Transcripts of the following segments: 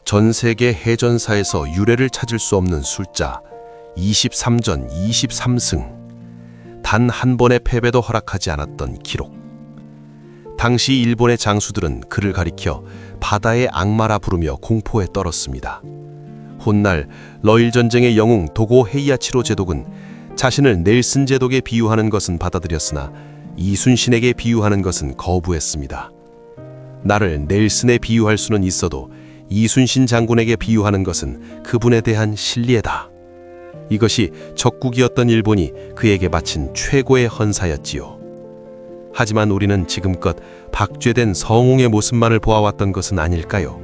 전 세계 해전사에서 유례를 찾을 수 없는 숫자 23전 23승. 단 한 번의 패배도 허락하지 않았던 기록. 당시 일본의 장수들은 그를 가리켜 바다의 악마라 부르며 공포에 떨었습니다. 훗날 러일 전쟁의 영웅 도고 헤이야치로 제독은 자신을 넬슨 제독에 비유하는 것은 받아들였으나 이순신에게 비유하는 것은 거부했습니다. 나를 넬슨에 비유할 수는 있어도 이순신 장군에게 비유하는 것은 그분에 대한 신뢰다. 이것이 적국이었던 일본이 그에게 바친 최고의 헌사였지요. 하지만 우리는 지금껏 박죄된 성웅의 모습만을 보아왔던 것은 아닐까요?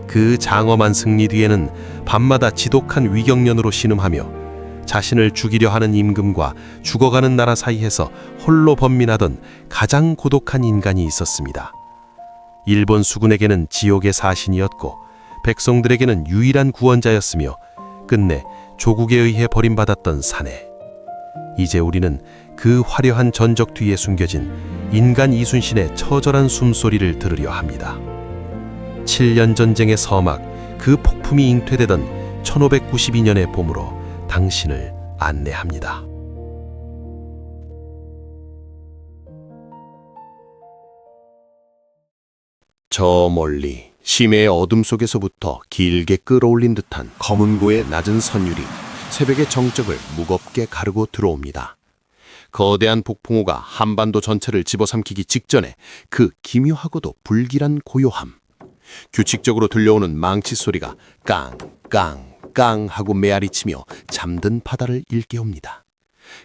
그 장엄한 승리 뒤에는 밤마다 지독한 위경련으로 신음하며 자신을 죽이려 하는 임금과 죽어가는 나라 사이에서 홀로 번민하던 가장 고독한 인간이 있었습니다. 일본 수군에게는 지옥의 사신이었고 백성들에게는 유일한 구원자였으며 끝내 조국에 의해 버림받았던 사내. 이제 우리는 그 화려한 전적 뒤에 숨겨진 인간 이순신의 처절한 숨소리를 들으려 합니다. 7년 전쟁의 서막, 그 폭풍이 잉태되던 1592년의 봄으로 당신을 안내합니다. 저 멀리 심해의 어둠 속에서부터 길게 끌어올린 듯한 검은 고의 낮은 선율이 새벽의 정적을 무겁게 가르고 들어옵니다. 거대한 폭풍우가 한반도 전체를 집어삼키기 직전에 그 기묘하고도 불길한 고요함. 규칙적으로 들려오는 망치 소리가 깡깡깡 하고 메아리치며 잠든 바다를 일깨웁니다.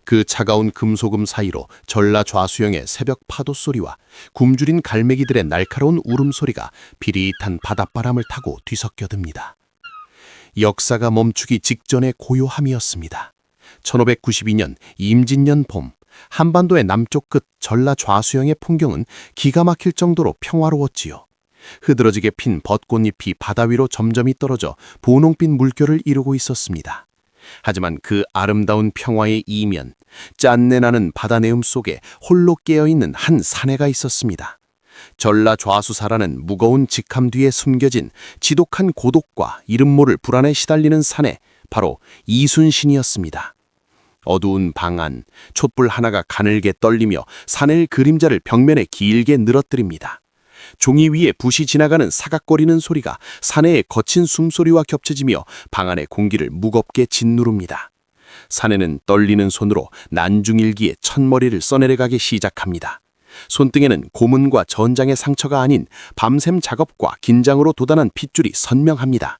그 차가운 금소금 사이로 전라좌수영의 새벽 파도 소리와 굶주린 갈매기들의 날카로운 울음소리가 비릿한 바닷바람을 타고 뒤섞여듭니다. 역사가 멈추기 직전의 고요함이었습니다. 1592년 임진년 봄, 한반도의 남쪽 끝 전라좌수영의 풍경은 기가 막힐 정도로 평화로웠지요. 흐드러지게 핀 벚꽃잎이 바다 위로 점점이 떨어져 분홍빛 물결을 이루고 있었습니다. 하지만 그 아름다운 평화의 이면, 짠내나는 바다 내음 속에 홀로 깨어있는 한 사내가 있었습니다. 전라좌수사라는 무거운 직함 뒤에 숨겨진 지독한 고독과 이름 모를 불안에 시달리는 사내, 바로 이순신이었습니다. 어두운 방 안, 촛불 하나가 가늘게 떨리며 사내의 그림자를 벽면에 길게 늘어뜨립니다. 종이 위에 붓이 지나가는 사각거리는 소리가 사내의 거친 숨소리와 겹쳐지며 방 안의 공기를 무겁게 짓누릅니다. 사내는 떨리는 손으로 난중일기의 첫머리를 써내려가기 시작합니다. 손등에는 고문과 전장의 상처가 아닌 밤샘 작업과 긴장으로 돋아난 핏줄이 선명합니다.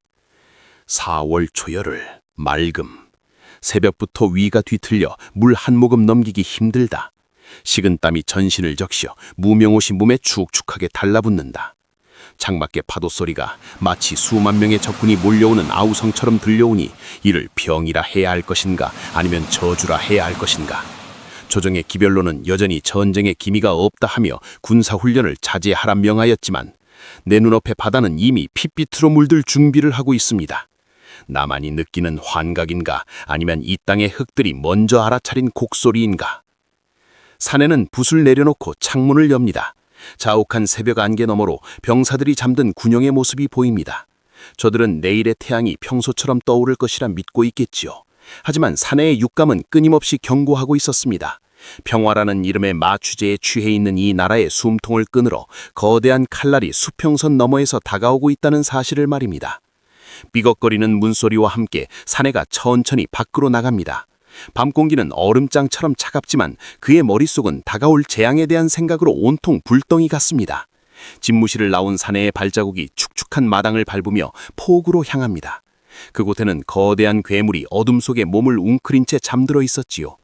4월 초여를 맑음. 새벽부터 위가 뒤틀려 물 한 모금 넘기기 힘들다. 식은땀이 전신을 적셔 무명옷이 몸에 축축하게 달라붙는다. 창밖의 파도 소리가 마치 수만 명의 적군이 몰려오는 아우성처럼 들려오니 이를 병이라 해야 할 것인가 아니면 저주라 해야 할 것인가. 조정의 기별로는 여전히 전쟁의 기미가 없다 하며 군사훈련을 자제하라 명하였지만 내 눈앞의 바다는 이미 핏빛으로 물들 준비를 하고 있습니다. 나만이 느끼는 환각인가 아니면 이 땅의 흙들이 먼저 알아차린 곡소리인가. 사내는 붓을 내려놓고 창문을 엽니다. 자욱한 새벽 안개 너머로 병사들이 잠든 군용의 모습이 보입니다. 저들은 내일의 태양이 평소처럼 떠오를 것이라 믿고 있겠지요. 하지만 사내의 육감은 끊임없이 경고하고 있었습니다. 평화라는 이름의 마취제에 취해 있는 이 나라의 숨통을 끊으러 거대한 칼날이 수평선 너머에서 다가오고 있다는 사실을 말입니다. 삐걱거리는 문소리와 함께 사내가 천천히 밖으로 나갑니다. 밤 공기는 얼음장처럼 차갑지만 그의 머릿속은 다가올 재앙에 대한 생각으로 온통 불덩이 같습니다. 집무실을 나온 사내의 발자국이 축축한 마당을 밟으며 포구로 향합니다. 그곳에는 거대한 괴물이 어둠 속에 몸을 웅크린 채 잠들어 있었지요.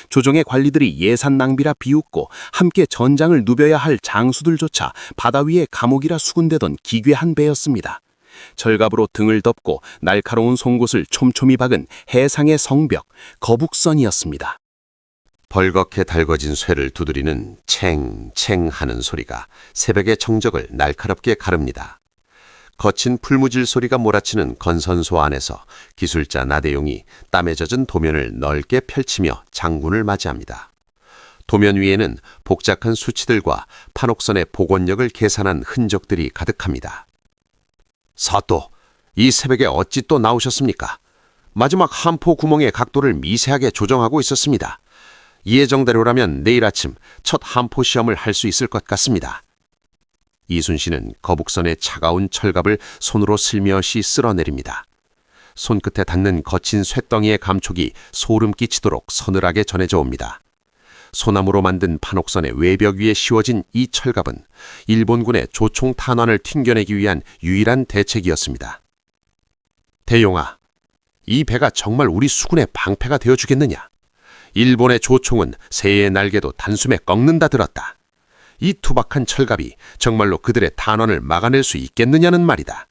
조정의 관리들이 예산 낭비라 비웃고 함께 전장을 누벼야 할 장수들조차 바다 위에 감옥이라 수군대던 기괴한 배였습니다. 절갑으로 등을 덮고 날카로운 송곳을 촘촘히 박은 해상의 성벽, 거북선이었습니다. 벌겋게 달궈진 쇠를 두드리는 챙챙 하는 소리가 새벽의 정적을 날카롭게 가릅니다. 거친 풀무질 소리가 몰아치는 건선소 안에서 기술자 나대용이 땀에 젖은 도면을 넓게 펼치며 장군을 맞이합니다. 도면 위에는 복잡한 수치들과 판옥선의 복원력을 계산한 흔적들이 가득합니다. 사또, 이 새벽에 어찌 또 나오셨습니까? 마지막 함포 구멍의 각도를 미세하게 조정하고 있었습니다. 예정대로라면 내일 아침 첫 함포 시험을 할 수 있을 것 같습니다. 이순신은 거북선의 차가운 철갑을 손으로 슬며시 쓸어내립니다. 손끝에 닿는 거친 쇳덩이의 감촉이 소름 끼치도록 서늘하게 전해져 옵니다. 소나무로 만든 판옥선의 외벽 위에 씌워진 이 철갑은 일본군의 조총 탄환을 튕겨내기 위한 유일한 대책이었습니다. 대용아, 이 배가 정말 우리 수군의 방패가 되어주겠느냐? 일본의 조총은 새의 날개도 단숨에 꺾는다 들었다. 이 투박한 철갑이 정말로 그들의 탄환을 막아낼 수 있겠느냐는 말이다.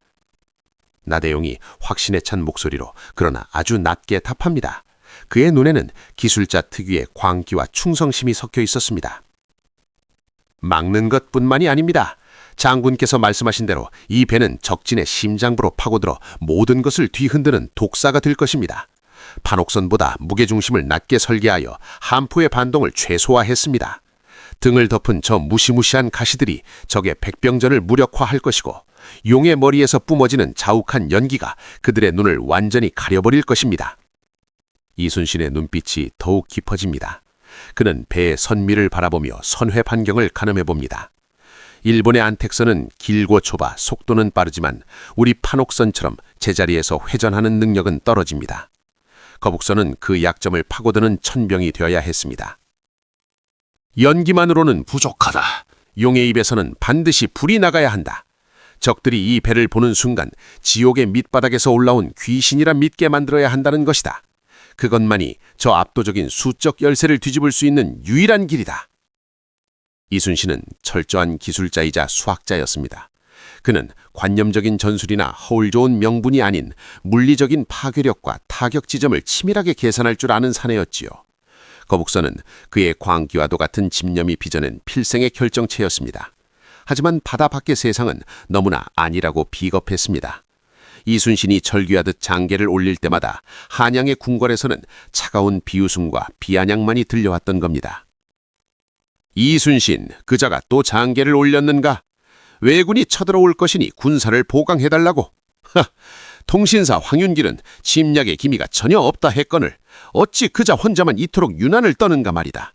나대용이 확신에 찬 목소리로 그러나 아주 낮게 답합니다. 그의 눈에는 기술자 특유의 광기와 충성심이 섞여 있었습니다. 막는 것뿐만이 아닙니다. 장군께서 말씀하신 대로 이 배는 적진의 심장부로 파고들어 모든 것을 뒤흔드는 독사가 될 것입니다. 판옥선보다 무게중심을 낮게 설계하여 함포의 반동을 최소화했습니다. 등을 덮은 저 무시무시한 가시들이 적의 백병전을 무력화할 것이고 용의 머리에서 뿜어지는 자욱한 연기가 그들의 눈을 완전히 가려버릴 것입니다. 이순신의 눈빛이 더욱 깊어집니다. 그는 배의 선미를 바라보며 선회 반경을 가늠해봅니다. 일본의 안택선은 길고 좁아 속도는 빠르지만 우리 판옥선처럼 제자리에서 회전하는 능력은 떨어집니다. 거북선은 그 약점을 파고드는 천병이 되어야 했습니다. 연기만으로는 부족하다. 용의 입에서는 반드시 불이 나가야 한다. 적들이 이 배를 보는 순간 지옥의 밑바닥에서 올라온 귀신이라 믿게 만들어야 한다는 것이다. 그것만이 저 압도적인 수적 열세를 뒤집을 수 있는 유일한 길이다. 이순신은 철저한 기술자이자 수학자였습니다. 그는 관념적인 전술이나 허울 좋은 명분이 아닌 물리적인 파괴력과 타격 지점을 치밀하게 계산할 줄 아는 사내였지요. 거북선은 그의 광기와도 같은 집념이 빚어낸 필생의 결정체였습니다. 하지만 바다 밖의 세상은 너무나 안일하고 비겁했습니다. 이순신이 절규하듯 장계를 올릴 때마다 한양의 궁궐에서는 차가운 비웃음과 비아냥만이 들려왔던 겁니다. 이순신, 그자가 또 장계를 올렸는가? 왜군이 쳐들어올 것이니 군사를 보강해달라고. 통신사 황윤길은 침략의 기미가 전혀 없다 했거늘 어찌 그자 혼자만 이토록 유난을 떠는가 말이다.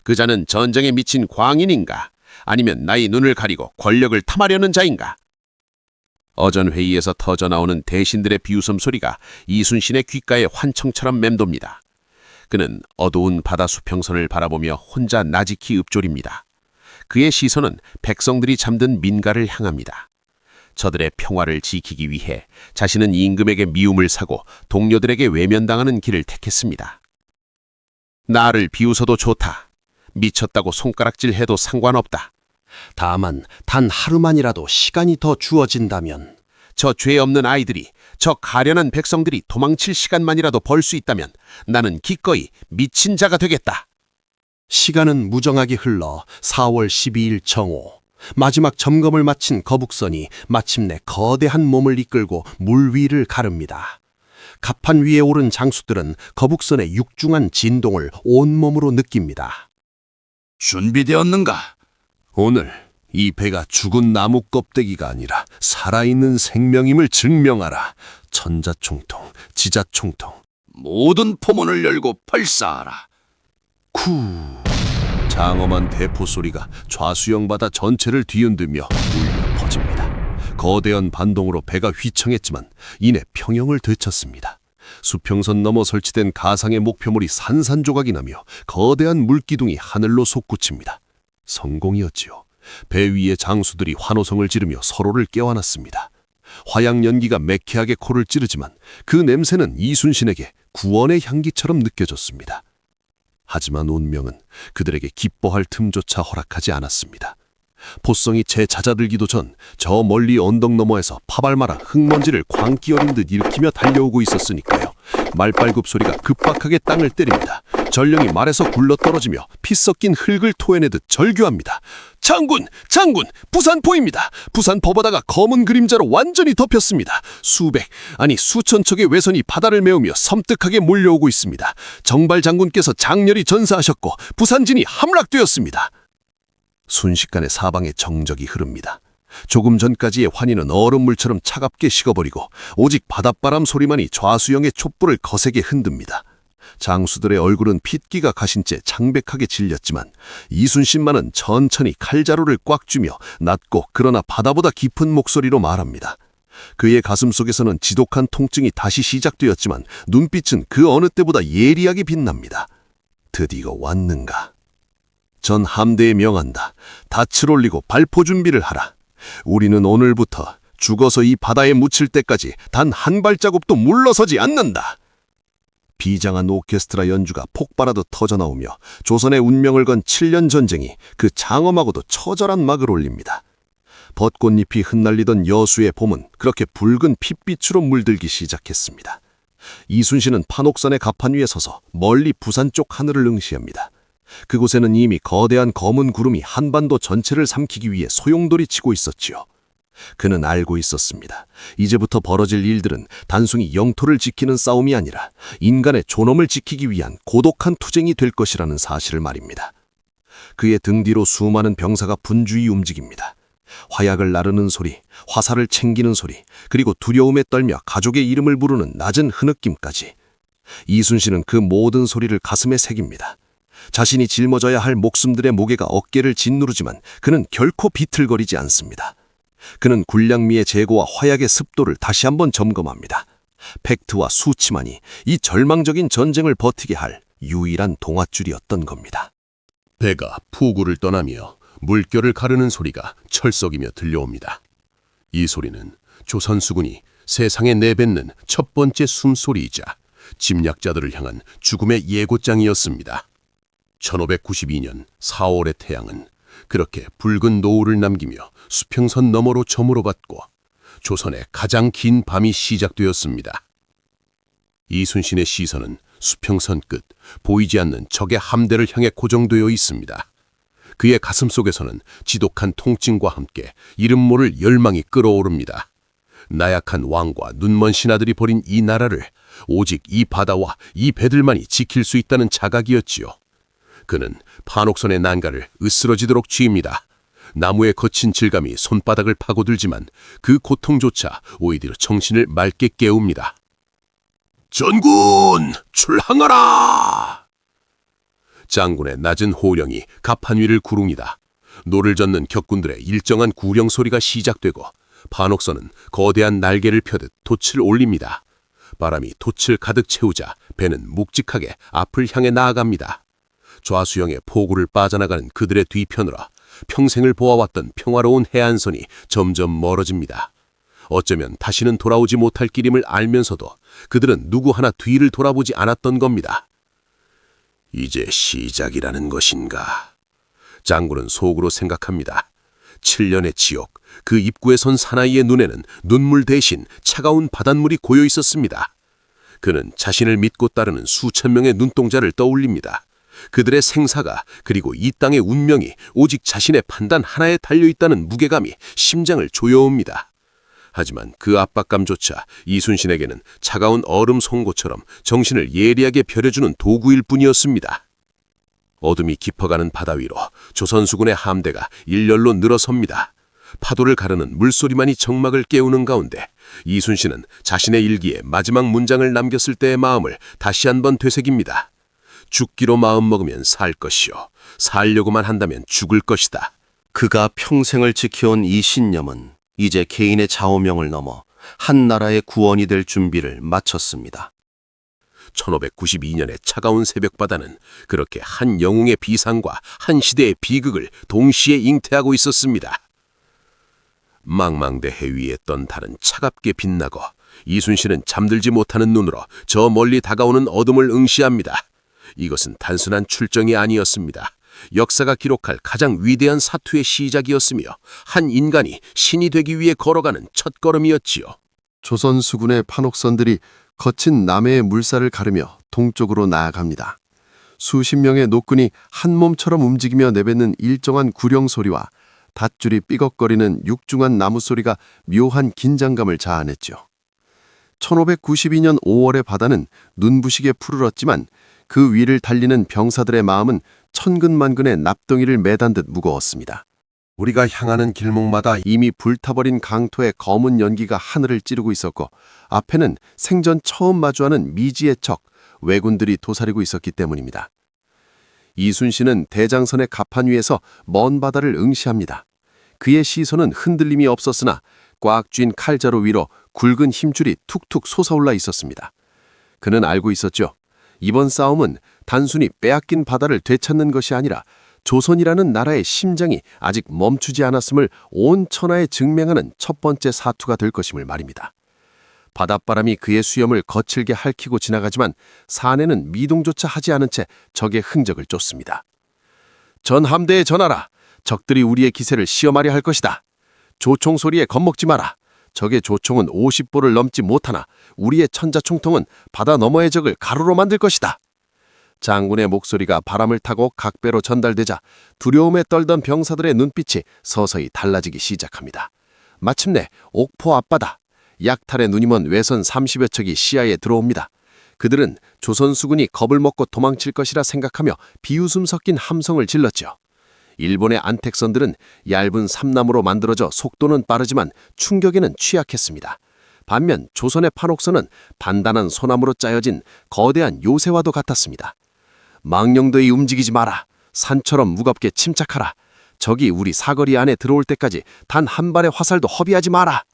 그자는 전쟁에 미친 광인인가? 아니면 나의 눈을 가리고 권력을 탐하려는 자인가? 어전 회의에서 터져나오는 대신들의 비웃음 소리가 이순신의 귓가에 환청처럼 맴돕니다. 그는 어두운 바다 수평선을 바라보며 혼자 나지키 읊조립니다. 그의 시선은 백성들이 잠든 민가를 향합니다. 저들의 평화를 지키기 위해 자신은 임금에게 미움을 사고 동료들에게 외면당하는 길을 택했습니다. 나를 비웃어도 좋다. 미쳤다고 손가락질해도 상관없다. 다만 단 하루만이라도 시간이 더 주어진다면, 저 죄 없는 아이들이, 저 가련한 백성들이 도망칠 시간만이라도 벌 수 있다면 나는 기꺼이 미친 자가 되겠다. 시간은 무정하게 흘러 4월 12일 정오, 마지막 점검을 마친 거북선이 마침내 거대한 몸을 이끌고 물 위를 가릅니다. 갑판 위에 오른 장수들은 거북선의 육중한 진동을 온몸으로 느낍니다. 준비되었는가? 오늘 이 배가 죽은 나무 껍데기가 아니라 살아있는 생명임을 증명하라. 천자총통, 지자총통. 모든 포문을 열고 발사하라. 쿠. 장엄한 대포 소리가 좌수영 바다 전체를 뒤흔들며 울려 퍼집니다. 거대한 반동으로 배가 휘청했지만 이내 평형을 되찾습니다. 수평선 너머 설치된 가상의 목표물이 산산조각이 나며 거대한 물기둥이 하늘로 솟구칩니다. 성공이었지요. 배 위의 장수들이 환호성을 지르며 서로를 깨워놨습니다. 화양 연기가 매캐하게 코를 찌르지만 그 냄새는 이순신에게 구원의 향기처럼 느껴졌습니다. 하지만 운명은 그들에게 기뻐할 틈조차 허락하지 않았습니다. 포성이 채 잦아들기도 전 저 멀리 언덕 너머에서 파발마라 흙먼지를 광기 어린 듯 일으키며 달려오고 있었으니까요. 말발굽 소리가 급박하게 땅을 때립니다. 전령이 말에서 굴러떨어지며 피 섞인 흙을 토해내듯 절규합니다. 장군! 장군! 부산포입니다. 부산 버버다가 검은 그림자로 완전히 덮였습니다. 수백, 아니 수천 척의 외선이 바다를 메우며 섬뜩하게 몰려오고 있습니다. 정발 장군께서 장렬히 전사하셨고 부산진이 함락되었습니다. 순식간에 사방에 정적이 흐릅니다. 조금 전까지의 환희는 얼음물처럼 차갑게 식어버리고 오직 바닷바람 소리만이 좌수영의 촛불을 거세게 흔듭니다. 장수들의 얼굴은 핏기가 가신 채 창백하게 질렸지만 이순신만은 천천히 칼자루를 꽉 쥐며 낮고 그러나 바다보다 깊은 목소리로 말합니다. 그의 가슴 속에서는 지독한 통증이 다시 시작되었지만 눈빛은 그 어느 때보다 예리하게 빛납니다. 드디어 왔는가? 전 함대에 명한다. 닻을 올리고 발포 준비를 하라. 우리는 오늘부터 죽어서 이 바다에 묻힐 때까지 단 한 발자국도 물러서지 않는다. 비장한 오케스트라 연주가 폭발하듯 터져나오며 조선의 운명을 건 7년 전쟁이 그 장엄하고도 처절한 막을 올립니다. 벚꽃잎이 흩날리던 여수의 봄은 그렇게 붉은 핏빛으로 물들기 시작했습니다. 이순신은 판옥선의 가판 위에 서서 멀리 부산 쪽 하늘을 응시합니다. 그곳에는 이미 거대한 검은 구름이 한반도 전체를 삼키기 위해 소용돌이 치고 있었지요. 그는 알고 있었습니다. 이제부터 벌어질 일들은 단순히 영토를 지키는 싸움이 아니라 인간의 존엄을 지키기 위한 고독한 투쟁이 될 것이라는 사실을 말입니다. 그의 등 뒤로 수많은 병사가 분주히 움직입니다. 화약을 나르는 소리, 화살을 챙기는 소리, 그리고 두려움에 떨며 가족의 이름을 부르는 낮은 흐느낌까지. 이순신은 그 모든 소리를 가슴에 새깁니다. 자신이 짊어져야 할 목숨들의 무게가 어깨를 짓누르지만 그는 결코 비틀거리지 않습니다. 그는 군량미의 재고와 화약의 습도를 다시 한번 점검합니다. 팩트와 수치만이 이 절망적인 전쟁을 버티게 할 유일한 동아줄이었던 겁니다. 배가 푸구를 떠나며 물결을 가르는 소리가 철썩이며 들려옵니다. 이 소리는 조선 수군이 세상에 내뱉는 첫 번째 숨소리이자 침략자들을 향한 죽음의 예고장이었습니다. 1592년 4월의 태양은 그렇게 붉은 노을을 남기며 수평선 너머로 저물어 받고 조선의 가장 긴 밤이 시작되었습니다. 이순신의 시선은 수평선 끝 보이지 않는 적의 함대를 향해 고정되어 있습니다. 그의 가슴 속에서는 지독한 통증과 함께 이름 모를 열망이 끓어오릅니다. 나약한 왕과 눈먼 신하들이 벌인 이 나라를 오직 이 바다와 이 배들만이 지킬 수 있다는 자각이었지요. 그는 판옥선의 난가를 으스러지도록 쥐입니다. 나무의 거친 질감이 손바닥을 파고들지만 그 고통조차 오히려 정신을 맑게 깨웁니다. 전군 출항하라! 장군의 낮은 호령이 가판 위를 구릉이다. 노를 젓는 격군들의 일정한 구령 소리가 시작되고 판옥선은 거대한 날개를 펴듯 돛을 올립니다. 바람이 돛을 가득 채우자 배는 묵직하게 앞을 향해 나아갑니다. 좌수영의 포구를 빠져나가는 그들의 뒤편으로 평생을 보아왔던 평화로운 해안선이 점점 멀어집니다. 어쩌면 다시는 돌아오지 못할 길임을 알면서도 그들은 누구 하나 뒤를 돌아보지 않았던 겁니다. 이제 시작이라는 것인가? 장군은 속으로 생각합니다. 7년의 지옥, 그 입구에 선 사나이의 눈에는 눈물 대신 차가운 바닷물이 고여 있었습니다. 그는 자신을 믿고 따르는 수천 명의 눈동자를 떠올립니다. 그들의 생사가 그리고 이 땅의 운명이 오직 자신의 판단 하나에 달려있다는 무게감이 심장을 조여옵니다. 하지만 그 압박감조차 이순신에게는 차가운 얼음 송곳처럼 정신을 예리하게 벼려주는 도구일 뿐이었습니다. 어둠이 깊어가는 바다 위로 조선 수군의 함대가 일렬로 늘어섭니다. 파도를 가르는 물소리만이 정막을 깨우는 가운데 이순신은 자신의 일기에 마지막 문장을 남겼을 때의 마음을 다시 한번 되새깁니다. 죽기로 마음먹으면 살 것이요 살려고만 한다면 죽을 것이다. 그가 평생을 지켜온 이 신념은 이제 개인의 좌우명을 넘어 한 나라의 구원이 될 준비를 마쳤습니다. 1592년의 차가운 새벽바다는 그렇게 한 영웅의 비상과 한 시대의 비극을 동시에 잉태하고 있었습니다. 망망대 해 위에 떤 달은 차갑게 빛나고 이순신은 잠들지 못하는 눈으로 저 멀리 다가오는 어둠을 응시합니다. 이것은 단순한 출정이 아니었습니다. 역사가 기록할 가장 위대한 사투의 시작이었으며 한 인간이 신이 되기 위해 걸어가는 첫걸음이었지요. 조선 수군의 판옥선들이 거친 남해의 물살을 가르며 동쪽으로 나아갑니다. 수십 명의 노끈이 한 몸처럼 움직이며 내뱉는 일정한 구령 소리와 닷줄이 삐걱거리는 육중한 나무 소리가 묘한 긴장감을 자아냈죠. 1592년 5월의 바다는 눈부시게 푸르렀지만 그 위를 달리는 병사들의 마음은 천근만근의 납덩이를 매단 듯 무거웠습니다. 우리가 향하는 길목마다 이미 불타버린 강토의 검은 연기가 하늘을 찌르고 있었고 앞에는 생전 처음 마주하는 미지의 적, 왜군들이 도사리고 있었기 때문입니다. 이순신은 대장선의 갑판 위에서 먼 바다를 응시합니다. 그의 시선은 흔들림이 없었으나 꽉 쥔 칼자루 위로 굵은 힘줄이 툭툭 솟아올라 있었습니다. 그는 알고 있었죠. 이번 싸움은 단순히 빼앗긴 바다를 되찾는 것이 아니라 조선이라는 나라의 심장이 아직 멈추지 않았음을 온 천하에 증명하는 첫 번째 사투가 될 것임을 말입니다. 바닷바람이 그의 수염을 거칠게 핥히고 지나가지만 사내는 미동조차 하지 않은 채 적의 흔적을 쫓습니다. 전 함대에 전하라. 적들이 우리의 기세를 시험하려 할 것이다. 조총 소리에 겁먹지 마라. 적의 조총은 50보를 넘지 못하나 우리의 천자총통은 바다 너머의 적을 가루로 만들 것이다. 장군의 목소리가 바람을 타고 각배로 전달되자 두려움에 떨던 병사들의 눈빛이 서서히 달라지기 시작합니다. 마침내 옥포 앞바다, 약탈의 눈이 먼 외선 30여 척이 시야에 들어옵니다. 그들은 조선 수군이 겁을 먹고 도망칠 것이라 생각하며 비웃음 섞인 함성을 질렀죠. 일본의 안택선들은 얇은 삼나무로 만들어져 속도는 빠르지만 충격에는 취약했습니다. 반면 조선의 판옥선은 단단한 소나무로 짜여진 거대한 요새와도 같았습니다. 망령도이 움직이지 마라. 산처럼 무겁게 침착하라. 적이 우리 사거리 안에 들어올 때까지 단 한 발의 화살도 허비하지 마라.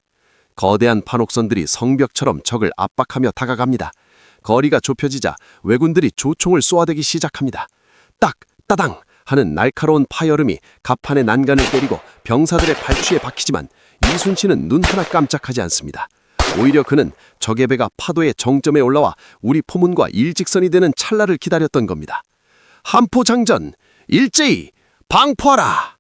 거대한 판옥선들이 성벽처럼 적을 압박하며 다가갑니다. 거리가 좁혀지자 왜군들이 조총을 쏘아대기 시작합니다. 딱! 따당! 하는 날카로운 파열음이 갑판의 난간을 때리고 병사들의 발취에 박히지만 이순신은 눈 하나 깜짝하지 않습니다. 오히려 그는 적의 배가 파도의 정점에 올라와 우리 포문과 일직선이 되는 찰나를 기다렸던 겁니다. 한포장전! 일제히! 방포하라!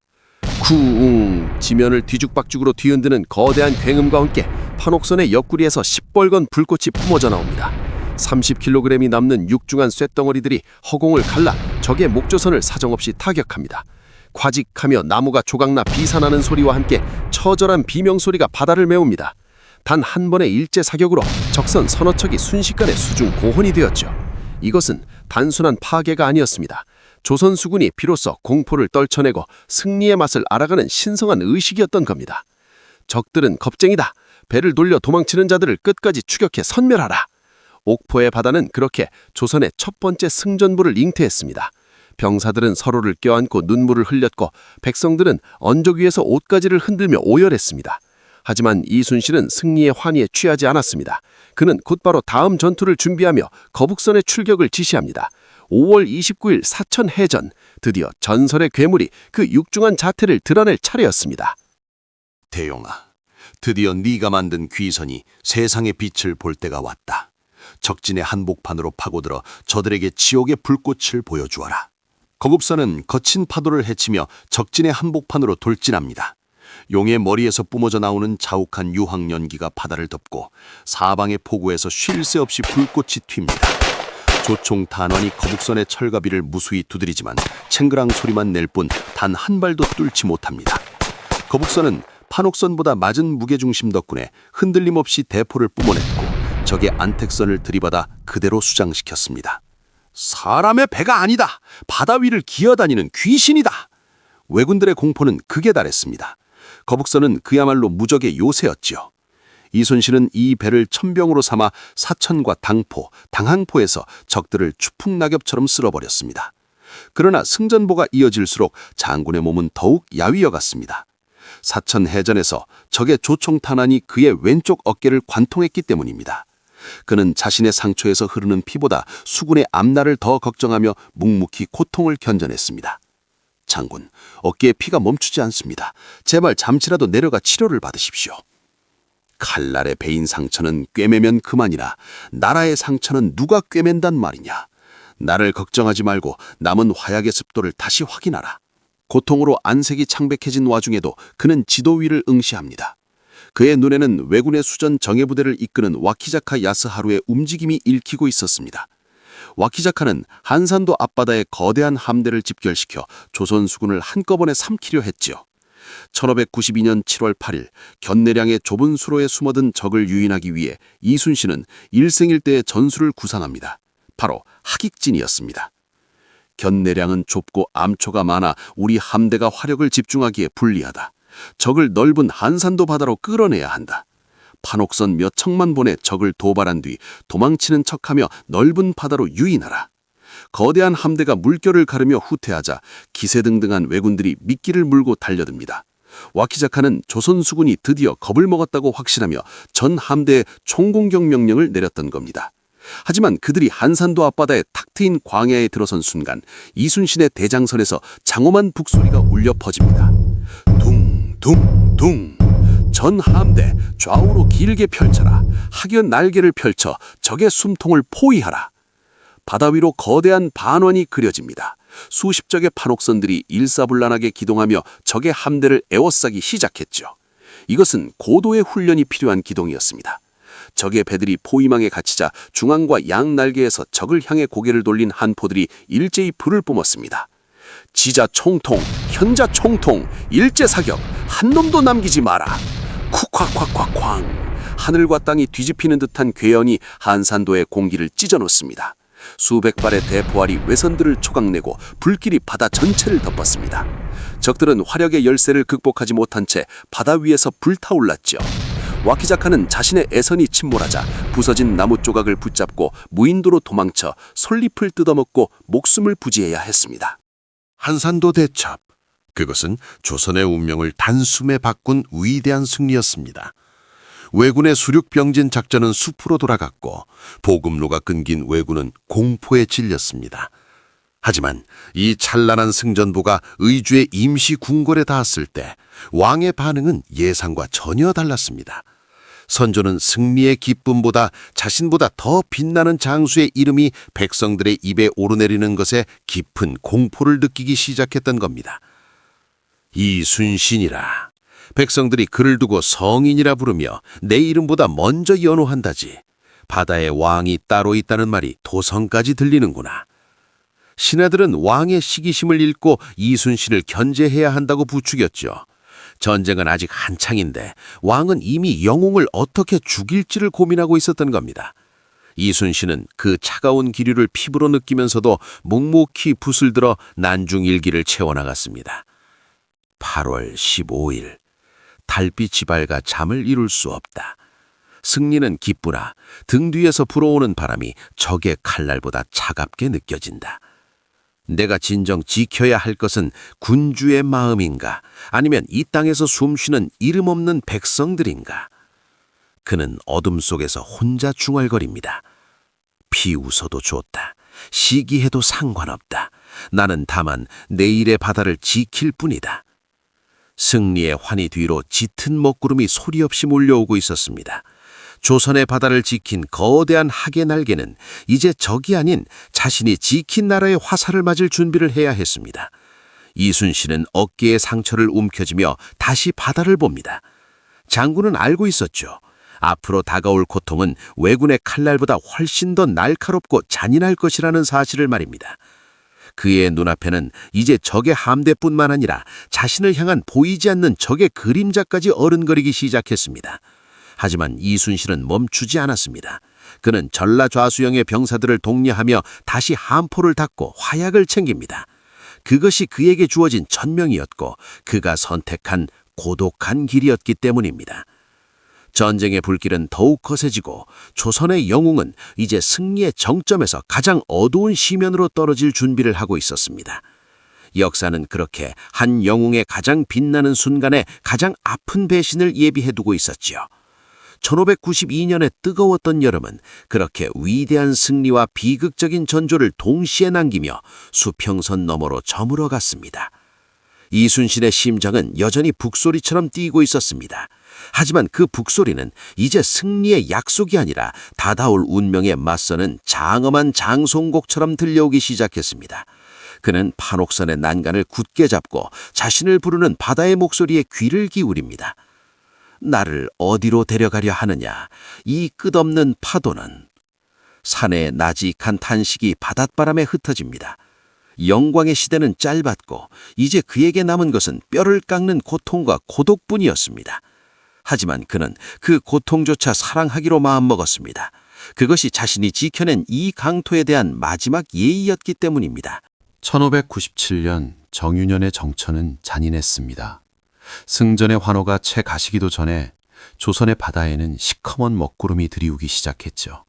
구웅! 지면을 뒤죽박죽으로 뒤흔드는 거대한 굉음과 함께 판옥선의 옆구리에서 시뻘건 불꽃이 뿜어져 나옵니다. 30kg이 남는 육중한 쇳덩어리들이 허공을 갈라 적의 목조선을 사정없이 타격합니다. 과직하며 나무가 조각나 비산하는 소리와 함께 처절한 비명소리가 바다를 메웁니다. 단 한 번의 일제 사격으로 적선 서너 척이 순식간에 수중 고혼이 되었죠. 이것은 단순한 파괴가 아니었습니다. 조선 수군이 비로소 공포를 떨쳐내고 승리의 맛을 알아가는 신성한 의식이었던 겁니다. 적들은 겁쟁이다. 배를 돌려 도망치는 자들을 끝까지 추격해 섬멸하라. 옥포의 바다는 그렇게 조선의 첫 번째 승전부를 잉태했습니다. 병사들은 서로를 껴안고 눈물을 흘렸고 백성들은 언덕 위에서 옷가지를 흔들며 오열했습니다. 하지만 이순신은 승리의 환희에 취하지 않았습니다. 그는 곧바로 다음 전투를 준비하며 거북선의 출격을 지시합니다. 5월 29일 사천해전, 드디어 전설의 괴물이 그 육중한 자태를 드러낼 차례였습니다. 대용아, 드디어 네가 만든 귀선이 세상의 빛을 볼 때가 왔다. 적진의 한복판으로 파고들어 저들에게 지옥의 불꽃을 보여주어라. 거북선은 거친 파도를 헤치며 적진의 한복판으로 돌진합니다. 용의 머리에서 뿜어져 나오는 자욱한 유황연기가 바다를 덮고 사방의 포구에서 쉴 새 없이 불꽃이 튑니다. 조총 단원이 거북선의 철가비를 무수히 두드리지만 챙그랑 소리만 낼 뿐 단 한 발도 뚫지 못합니다. 거북선은 판옥선보다 맞은 무게중심 덕분에 흔들림 없이 대포를 뿜어냈고 적의 안택선을 들이받아 그대로 수장시켰습니다. 사람의 배가 아니다. 바다 위를 기어다니는 귀신이다. 왜군들의 공포는 극에 달했습니다. 거북선은 그야말로 무적의 요새였지요. 이순신은 이 배를 천병으로 삼아 사천과 당포, 당항포에서 적들을 추풍낙엽처럼 쓸어버렸습니다. 그러나 승전보가 이어질수록 장군의 몸은 더욱 야위어갔습니다. 사천해전에서 적의 조총 탄환이 그의 왼쪽 어깨를 관통했기 때문입니다. 그는 자신의 상처에서 흐르는 피보다 수군의 앞날을 더 걱정하며 묵묵히 고통을 견뎌냈습니다. 장군, 어깨에 피가 멈추지 않습니다. 제발 잠시라도 내려가 치료를 받으십시오. 칼날에 베인 상처는 꿰매면 그만이라 나라의 상처는 누가 꿰맨단 말이냐. 나를 걱정하지 말고 남은 화약의 습도를 다시 확인하라. 고통으로 안색이 창백해진 와중에도 그는 지도 위를 응시합니다. 그의 눈에는 왜군의 수전 정예부대를 이끄는 와키자카 야스하루의 움직임이 읽히고 있었습니다. 와키자카는 한산도 앞바다의 거대한 함대를 집결시켜 조선 수군을 한꺼번에 삼키려 했지요. 1592년 7월 8일 견내량의 좁은 수로에 숨어든 적을 유인하기 위해 이순신은 일생일대의 전술을 구상합니다. 바로 하객진이었습니다. 견내량은 좁고 암초가 많아 우리 함대가 화력을 집중하기에 불리하다. 적을 넓은 한산도 바다로 끌어내야 한다. 판옥선 몇 척만 보내 적을 도발한 뒤 도망치는 척하며 넓은 바다로 유인하라. 거대한 함대가 물결을 가르며 후퇴하자 기세등등한 왜군들이 미끼를 물고 달려듭니다. 와키자카는 조선 수군이 드디어 겁을 먹었다고 확신하며 전 함대에 총공격 명령을 내렸던 겁니다. 하지만 그들이 한산도 앞바다에 탁 트인 광야에 들어선 순간 이순신의 대장선에서 장엄한 북소리가 울려 퍼집니다. 둥둥둥. 전 함대 좌우로 길게 펼쳐라. 하견 날개를 펼쳐 적의 숨통을 포위하라. 바다 위로 거대한 반원이 그려집니다. 수십 척의 판옥선들이 일사불란하게 기동하며 적의 함대를 에워싸기 시작했죠. 이것은 고도의 훈련이 필요한 기동이었습니다. 적의 배들이 포위망에 갇히자 중앙과 양 날개에서 적을 향해 고개를 돌린 한포들이 일제히 불을 뿜었습니다. 지자 총통, 현자 총통, 일제 사격, 한 놈도 남기지 마라. 쿡콱콱콱쾅. 하늘과 땅이 뒤집히는 듯한 괴연이 한산도의 공기를 찢어놓습니다. 수백 발의 대포알이 외선들을 초강내고 불길이 바다 전체를 덮었습니다. 적들은 화력의 열세를 극복하지 못한 채 바다 위에서 불타올랐죠. 와키자카는 자신의 애선이 침몰하자 부서진 나무 조각을 붙잡고 무인도로 도망쳐 솔잎을 뜯어먹고 목숨을 부지해야 했습니다. 한산도 대첩. 그것은 조선의 운명을 단숨에 바꾼 위대한 승리였습니다. 왜군의 수륙병진 작전은 숲으로 돌아갔고 보급로가 끊긴 왜군은 공포에 질렸습니다. 하지만 이 찬란한 승전보가 의주의 임시 궁궐에 닿았을 때 왕의 반응은 예상과 전혀 달랐습니다. 선조는 승리의 기쁨보다 자신보다 더 빛나는 장수의 이름이 백성들의 입에 오르내리는 것에 깊은 공포를 느끼기 시작했던 겁니다. 이순신이라. 백성들이 그를 두고 성인이라 부르며 내 이름보다 먼저 연호한다지. 바다에 왕이 따로 있다는 말이 도성까지 들리는구나. 신하들은 왕의 시기심을 읽고 이순신을 견제해야 한다고 부추겼죠. 전쟁은 아직 한창인데 왕은 이미 영웅을 어떻게 죽일지를 고민하고 있었던 겁니다. 이순신은 그 차가운 기류를 피부로 느끼면서도 묵묵히 붓을 들어 난중일기를 채워나갔습니다. 8월 15일. 달빛이 밝아 잠을 이룰 수 없다. 승리는 기쁘나 등 뒤에서 불어오는 바람이 적의 칼날보다 차갑게 느껴진다. 내가 진정 지켜야 할 것은 군주의 마음인가, 아니면 이 땅에서 숨쉬는 이름 없는 백성들인가? 그는 어둠 속에서 혼자 중얼거립니다. 비웃어도 좋다. 시기해도 상관없다. 나는 다만 내일의 바다를 지킬 뿐이다. 승리의 환희 뒤로 짙은 먹구름이 소리 없이 몰려오고 있었습니다. 조선의 바다를 지킨 거대한 학의 날개는 이제 적이 아닌 자신이 지킨 나라의 화살을 맞을 준비를 해야 했습니다. 이순신은 어깨에 상처를 움켜쥐며 다시 바다를 봅니다. 장군은 알고 있었죠. 앞으로 다가올 고통은 왜군의 칼날보다 훨씬 더 날카롭고 잔인할 것이라는 사실을 말입니다. 그의 눈앞에는 이제 적의 함대뿐만 아니라 자신을 향한 보이지 않는 적의 그림자까지 어른거리기 시작했습니다. 하지만 이순신은 멈추지 않았습니다. 그는 전라좌수영의 병사들을 독려하며 다시 함포를 닫고 화약을 챙깁니다. 그것이 그에게 주어진 천명이었고 그가 선택한 고독한 길이었기 때문입니다. 전쟁의 불길은 더욱 거세지고 조선의 영웅은 이제 승리의 정점에서 가장 어두운 시면으로 떨어질 준비를 하고 있었습니다. 역사는 그렇게 한 영웅의 가장 빛나는 순간에 가장 아픈 배신을 예비해두고 있었지요. 1592년의 뜨거웠던 여름은 그렇게 위대한 승리와 비극적인 전조를 동시에 남기며 수평선 너머로 저물어 갔습니다. 이순신의 심장은 여전히 북소리처럼 뛰고 있었습니다. 하지만 그 북소리는 이제 승리의 약속이 아니라 다가올 운명에 맞서는 장엄한 장송곡처럼 들려오기 시작했습니다. 그는 판옥선의 난간을 굳게 잡고 자신을 부르는 바다의 목소리에 귀를 기울입니다. 나를 어디로 데려가려 하느냐, 이 끝없는 파도는. 산의 나직한 탄식이 바닷바람에 흩어집니다. 영광의 시대는 짧았고 이제 그에게 남은 것은 뼈를 깎는 고통과 고독뿐이었습니다. 하지만 그는 그 고통조차 사랑하기로 마음먹었습니다. 그것이 자신이 지켜낸 이 강토에 대한 마지막 예의였기 때문입니다. 1597년 정유년의 정처는 잔인했습니다. 승전의 환호가 채 가시기도 전에 조선의 바다에는 시커먼 먹구름이 들이우기 시작했죠.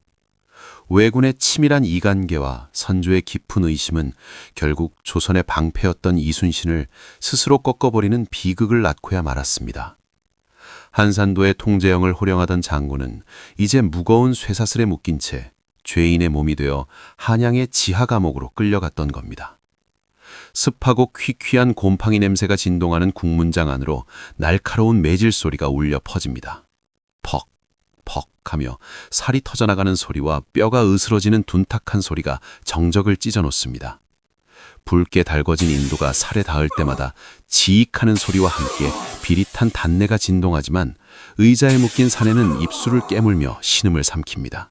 왜군의 치밀한 이간계와 선조의 깊은 의심은 결국 조선의 방패였던 이순신을 스스로 꺾어버리는 비극을 낳고야 말았습니다. 한산도의 통제형을 호령하던 장군은 이제 무거운 쇠사슬에 묶인 채 죄인의 몸이 되어 한양의 지하 감옥으로 끌려갔던 겁니다. 습하고 퀴퀴한 곰팡이 냄새가 진동하는 국문장 안으로 날카로운 매질 소리가 울려 퍼집니다. 퍽, 퍽 하며 살이 터져나가는 소리와 뼈가 으스러지는 둔탁한 소리가 정적을 찢어놓습니다. 붉게 달궈진 인도가 살에 닿을 때마다 지익하는 소리와 함께 비릿한 단내가 진동하지만 의자에 묶인 사내는 입술을 깨물며 신음을 삼킵니다.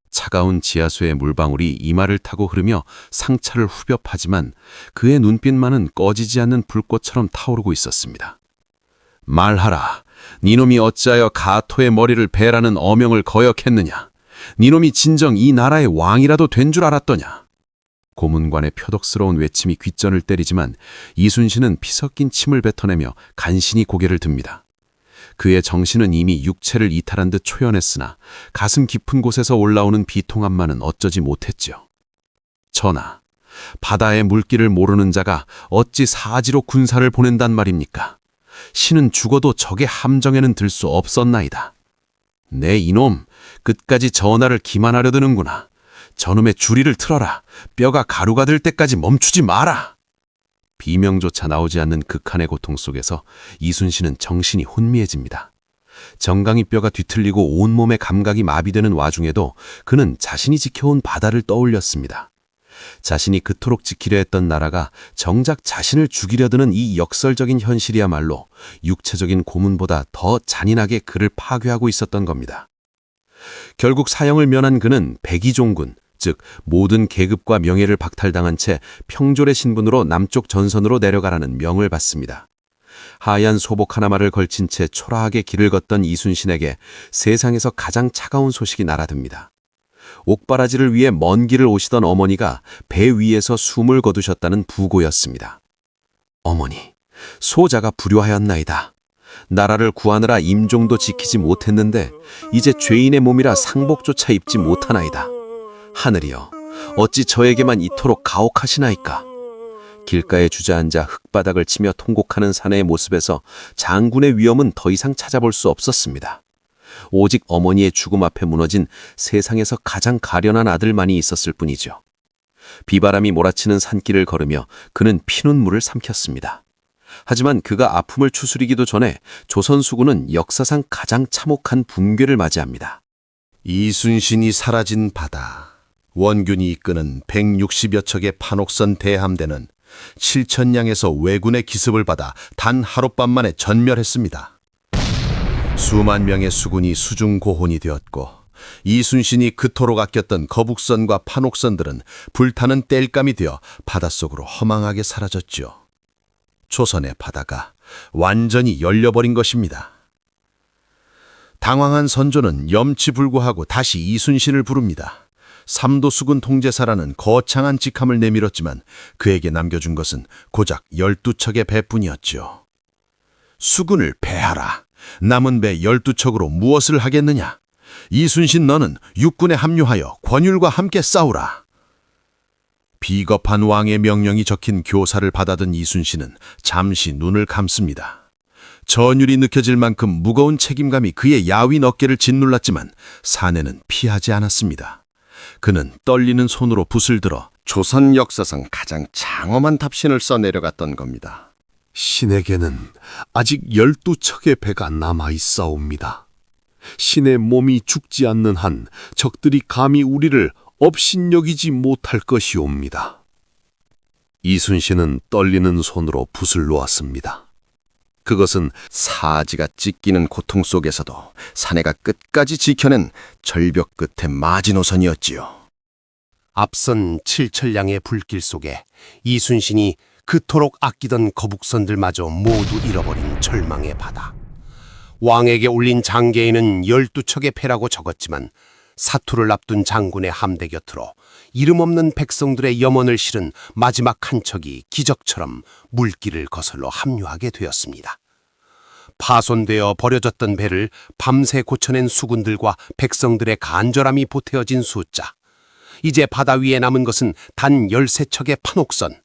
차가운 지하수의 물방울이 이마를 타고 흐르며 상처를 후벼 파지만 그의 눈빛만은 꺼지지 않는 불꽃처럼 타오르고 있었습니다. 말하라. 니놈이 어찌하여 가토의 머리를 베라는 어명을 거역했느냐. 니놈이 진정 이 나라의 왕이라도 된 줄 알았더냐. 고문관의 표독스러운 외침이 귓전을 때리지만 이순신은 피 섞인 침을 뱉어내며 간신히 고개를 듭니다. 그의 정신은 이미 육체를 이탈한 듯 초연했으나 가슴 깊은 곳에서 올라오는 비통함만은 어쩌지 못했지요. 전하, 바다의 물길을 모르는 자가 어찌 사지로 군사를 보낸단 말입니까? 신은 죽어도 적의 함정에는 들 수 없었나이다. 내 이놈, 끝까지 전하를 기만하려 드는구나. 저놈의 주리를 틀어라. 뼈가 가루가 될 때까지 멈추지 마라. 비명조차 나오지 않는 극한의 고통 속에서 이순신은 정신이 혼미해집니다. 정강이 뼈가 뒤틀리고 온몸의 감각이 마비되는 와중에도 그는 자신이 지켜온 바다를 떠올렸습니다. 자신이 그토록 지키려 했던 나라가 정작 자신을 죽이려 드는 이 역설적인 현실이야말로 육체적인 고문보다 더 잔인하게 그를 파괴하고 있었던 겁니다. 결국 사형을 면한 그는 백의종군, 즉 모든 계급과 명예를 박탈당한 채 평졸의 신분으로 남쪽 전선으로 내려가라는 명을 받습니다. 하얀 소복 하나마를 걸친 채 초라하게 길을 걷던 이순신에게 세상에서 가장 차가운 소식이 날아듭니다. 옥바라지를 위해 먼 길을 오시던 어머니가 배 위에서 숨을 거두셨다는 부고였습니다. 어머니, 소자가 불효하였나이다. 나라를 구하느라 임종도 지키지 못했는데 이제 죄인의 몸이라 상복조차 입지 못하나이다. 하늘이여, 어찌 저에게만 이토록 가혹하시나이까. 길가에 주저앉아 흙바닥을 치며 통곡하는 사내의 모습에서 장군의 위엄은 더 이상 찾아볼 수 없었습니다. 오직 어머니의 죽음 앞에 무너진 세상에서 가장 가련한 아들만이 있었을 뿐이죠. 비바람이 몰아치는 산길을 걸으며 그는 피눈물을 삼켰습니다. 하지만 그가 아픔을 추스리기도 전에 조선 수군은 역사상 가장 참혹한 붕괴를 맞이합니다. 이순신이 사라진 바다. 원균이 이끄는 160여 척의 판옥선 대함대는 7천량에서 왜군의 기습을 받아 단 하룻밤 만에 전멸했습니다. 수만 명의 수군이 수중고혼이 되었고 이순신이 그토록 아꼈던 거북선과 판옥선들은 불타는 땔감이 되어 바닷속으로 허망하게 사라졌죠. 조선의 바다가 완전히 열려버린 것입니다. 당황한 선조는 염치불구하고 다시 이순신을 부릅니다. 삼도수군 통제사라는 거창한 직함을 내밀었지만 그에게 남겨준 것은 고작 12척의 배뿐이었죠. 수군을 배하라. 남은 배 12척으로 무엇을 하겠느냐? 이순신 너는 육군에 합류하여 권율과 함께 싸우라. 비겁한 왕의 명령이 적힌 교사를 받아든 이순신은 잠시 눈을 감습니다. 전율이 느껴질 만큼 무거운 책임감이 그의 야윈 어깨를 짓눌렀지만 사내는 피하지 않았습니다. 그는 떨리는 손으로 붓을 들어 조선 역사상 가장 장엄한 답신을 써내려갔던 겁니다. 신에게는 아직 12척의 배가 남아 있사옵니다. 신의 몸이 죽지 않는 한 적들이 감히 우리를 업신여기지 못할 것이옵니다. 이순신은 떨리는 손으로 붓을 놓았습니다. 그것은 사지가 찢기는 고통 속에서도 사내가 끝까지 지켜낸 절벽 끝의 마지노선이었지요. 앞선 7천량의 불길 속에 이순신이 그토록 아끼던 거북선들마저 모두 잃어버린 절망의 바다. 왕에게 올린 장계에는 12척의 패라고 적었지만 사투를 앞둔 장군의 함대 곁으로 이름 없는 백성들의 염원을 실은 마지막 한 척이 기적처럼 물길을 거슬러 합류하게 되었습니다. 파손되어 버려졌던 배를 밤새 고쳐낸 수군들과 백성들의 간절함이 보태어진 숫자. 이제 바다 위에 남은 것은 단 13척의 판옥선.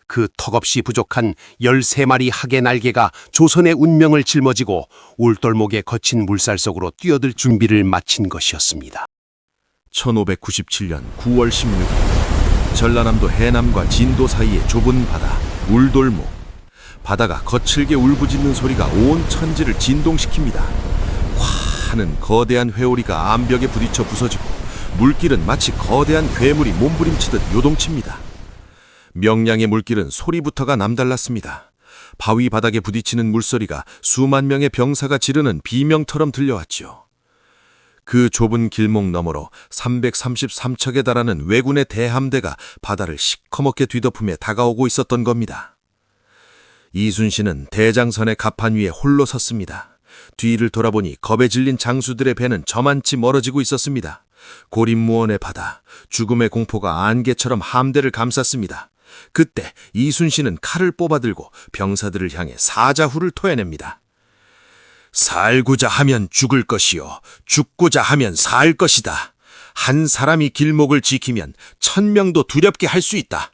그 턱없이 부족한 13마리 학의 날개가 조선의 운명을 짊어지고 울돌목의 거친 물살 속으로 뛰어들 준비를 마친 것이었습니다. 1597년 9월 16일 전라남도 해남과 진도 사이의 좁은 바다 울돌목. 바다가 거칠게 울부짖는 소리가 온 천지를 진동시킵니다. 화 하는 거대한 회오리가 암벽에 부딪혀 부서지고 물길은 마치 거대한 괴물이 몸부림치듯 요동칩니다. 명량의 물길은 소리부터가 남달랐습니다. 바위 바닥에 부딪히는 물소리가 수만 명의 병사가 지르는 비명처럼 들려왔지요. 그 좁은 길목 너머로 333척에 달하는 왜군의 대함대가 바다를 시커멓게 뒤덮으며 다가오고 있었던 겁니다. 이순신은 대장선의 갑판 위에 홀로 섰습니다. 뒤를 돌아보니 겁에 질린 장수들의 배는 저만치 멀어지고 있었습니다. 고립무원의 바다, 죽음의 공포가 안개처럼 함대를 감쌌습니다. 그때 이순신은 칼을 뽑아들고 병사들을 향해 사자후를 토해냅니다. 살고자 하면 죽을 것이요, 죽고자 하면 살 것이다. 한 사람이 길목을 지키면 1000명도 두렵게 할 수 있다.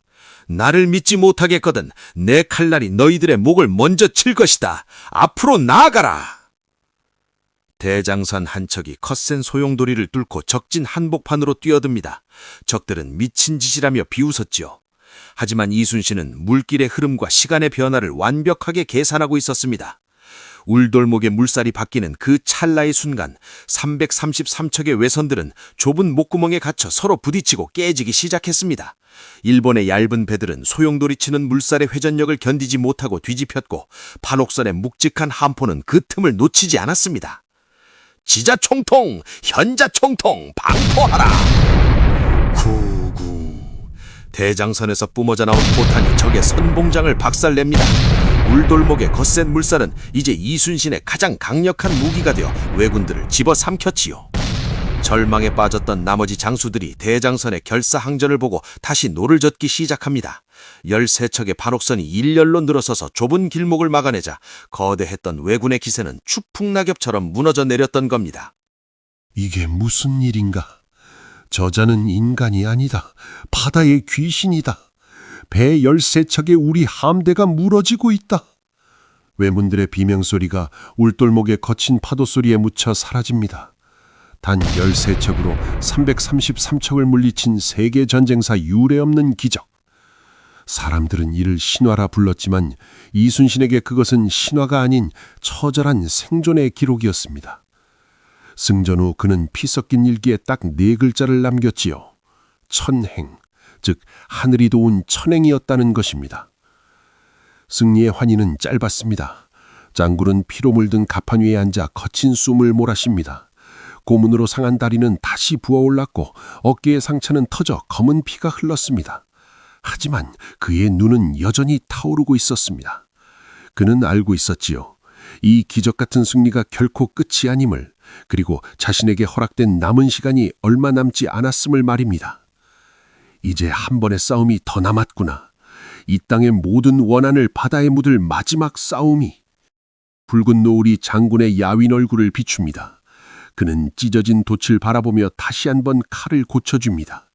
나를 믿지 못하겠거든 내 칼날이 너희들의 목을 먼저 칠 것이다. 앞으로 나아가라. 대장선 한 척이 거센 소용돌이를 뚫고 적진 한복판으로 뛰어듭니다. 적들은 미친 짓이라며 비웃었지요. 하지만 이순신은 물길의 흐름과 시간의 변화를 완벽하게 계산하고 있었습니다. 울돌목의 물살이 바뀌는 그 찰나의 순간 333척의 외선들은 좁은 목구멍에 갇혀 서로 부딪히고 깨지기 시작했습니다. 일본의 얇은 배들은 소용돌이치는 물살의 회전력을 견디지 못하고 뒤집혔고 판옥선의 묵직한 함포는 그 틈을 놓치지 않았습니다. 지자총통, 현자총통, 방포하라! 구구. 대장선에서 뿜어져 나온 포탄이 적의 선봉장을 박살냅니다. 울돌목의 거센 물살은 이제 이순신의 가장 강력한 무기가 되어 왜군들을 집어삼켰지요. 절망에 빠졌던 나머지 장수들이 대장선의 결사항전을 보고 다시 노를 젓기 시작합니다. 13척의 판옥선이 일렬로 늘어서서 좁은 길목을 막아내자 거대했던 왜군의 기세는 추풍낙엽처럼 무너져 내렸던 겁니다. 이게 무슨 일인가? 저자는 인간이 아니다. 바다의 귀신이다. 배 13척에 우리 함대가 무너지고 있다. 왜문들의 비명소리가 울돌목의 거친 파도소리에 묻혀 사라집니다. 단 13척으로 333척을 물리친 세계전쟁사 유례없는 기적. 사람들은 이를 신화라 불렀지만 이순신에게 그것은 신화가 아닌 처절한 생존의 기록이었습니다. 승전 후 그는 피 섞인 일기에 딱 4글자를 남겼지요. 천행, 즉 하늘이 도운 천행이었다는 것입니다. 승리의 환희는 짧았습니다. 장군은 피로 물든 갑판 위에 앉아 거친 숨을 몰아쉽니다. 고문으로 상한 다리는 다시 부어올랐고 어깨의 상처는 터져 검은 피가 흘렀습니다. 하지만 그의 눈은 여전히 타오르고 있었습니다. 그는 알고 있었지요. 이 기적 같은 승리가 결코 끝이 아님을, 그리고 자신에게 허락된 남은 시간이 얼마 남지 않았음을 말입니다. 이제 한 번의 싸움이 더 남았구나. 이 땅의 모든 원한을 바다에 묻을 마지막 싸움이. 붉은 노을이 장군의 야윈 얼굴을 비춥니다. 그는 찢어진 돛을 바라보며 다시 한번 칼을 고쳐줍니다.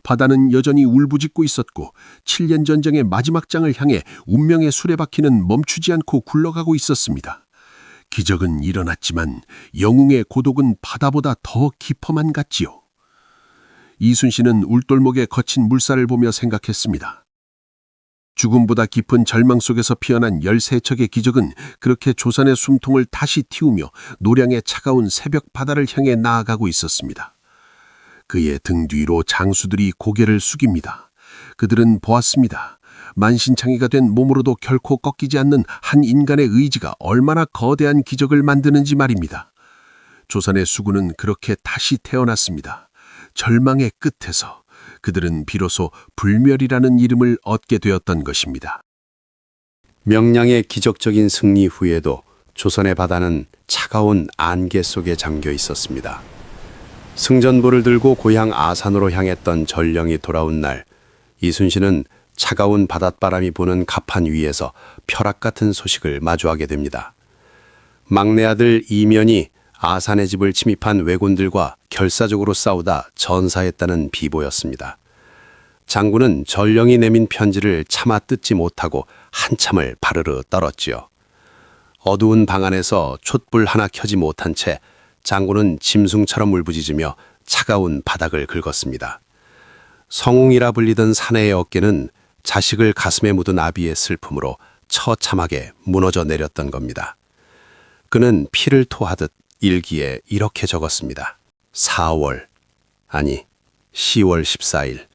바다는 여전히 울부짖고 있었고 7년 전쟁의 마지막 장을 향해 운명의 수레바퀴는 멈추지 않고 굴러가고 있었습니다. 기적은 일어났지만 영웅의 고독은 바다보다 더 깊어만 갔지요. 이순신은 울돌목의 거친 물살을 보며 생각했습니다. 죽음보다 깊은 절망 속에서 피어난 13척의 기적은 그렇게 조선의 숨통을 다시 틔우며 노량의 차가운 새벽 바다를 향해 나아가고 있었습니다. 그의 등 뒤로 장수들이 고개를 숙입니다. 그들은 보았습니다. 만신창이가 된 몸으로도 결코 꺾이지 않는 한 인간의 의지가 얼마나 거대한 기적을 만드는지 말입니다. 조선의 수군은 그렇게 다시 태어났습니다. 절망의 끝에서 그들은 비로소 불멸이라는 이름을 얻게 되었던 것입니다. 명량의 기적적인 승리 후에도 조선의 바다는 차가운 안개 속에 잠겨 있었습니다. 승전보를 들고 고향 아산으로 향했던 전령이 돌아온 날, 이순신은 차가운 바닷바람이 부는 갑판 위에서 벼락 같은 소식을 마주하게 됩니다. 막내 아들 이면이 아산의 집을 침입한 왜군들과 결사적으로 싸우다 전사했다는 비보였습니다. 장군은 전령이 내민 편지를 차마 뜯지 못하고 한참을 바르르 떨었지요. 어두운 방 안에서 촛불 하나 켜지 못한 채 장군은 짐승처럼 울부짖으며 차가운 바닥을 긁었습니다. 성웅이라 불리던 사내의 어깨는 자식을 가슴에 묻은 아비의 슬픔으로 처참하게 무너져 내렸던 겁니다. 그는 피를 토하듯 일기에 이렇게 적었습니다. 4월, 아니 10월 14일,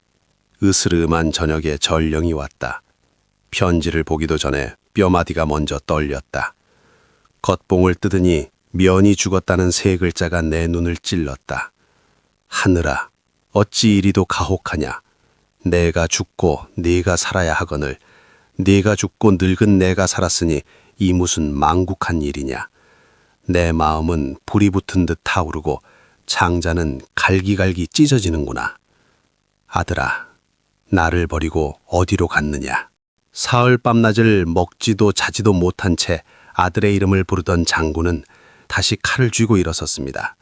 으스름한 저녁에 전령이 왔다. 편지를 보기도 전에 뼈마디가 먼저 떨렸다. 겉봉을 뜯으니 면이 죽었다는 세 글자가 내 눈을 찔렀다. 하늘아, 어찌 이리도 가혹하냐. 내가 죽고 네가 살아야 하거늘 네가 죽고 늙은 내가 살았으니 이 무슨 망국한 일이냐. 내 마음은 불이 붙은 듯 타오르고 창자는 갈기갈기 찢어지는구나. 아들아, 나를 버리고 어디로 갔느냐. 사흘 밤낮을 먹지도 자지도 못한 채 아들의 이름을 부르던 장군은 다시 칼을 쥐고 일어섰습니다.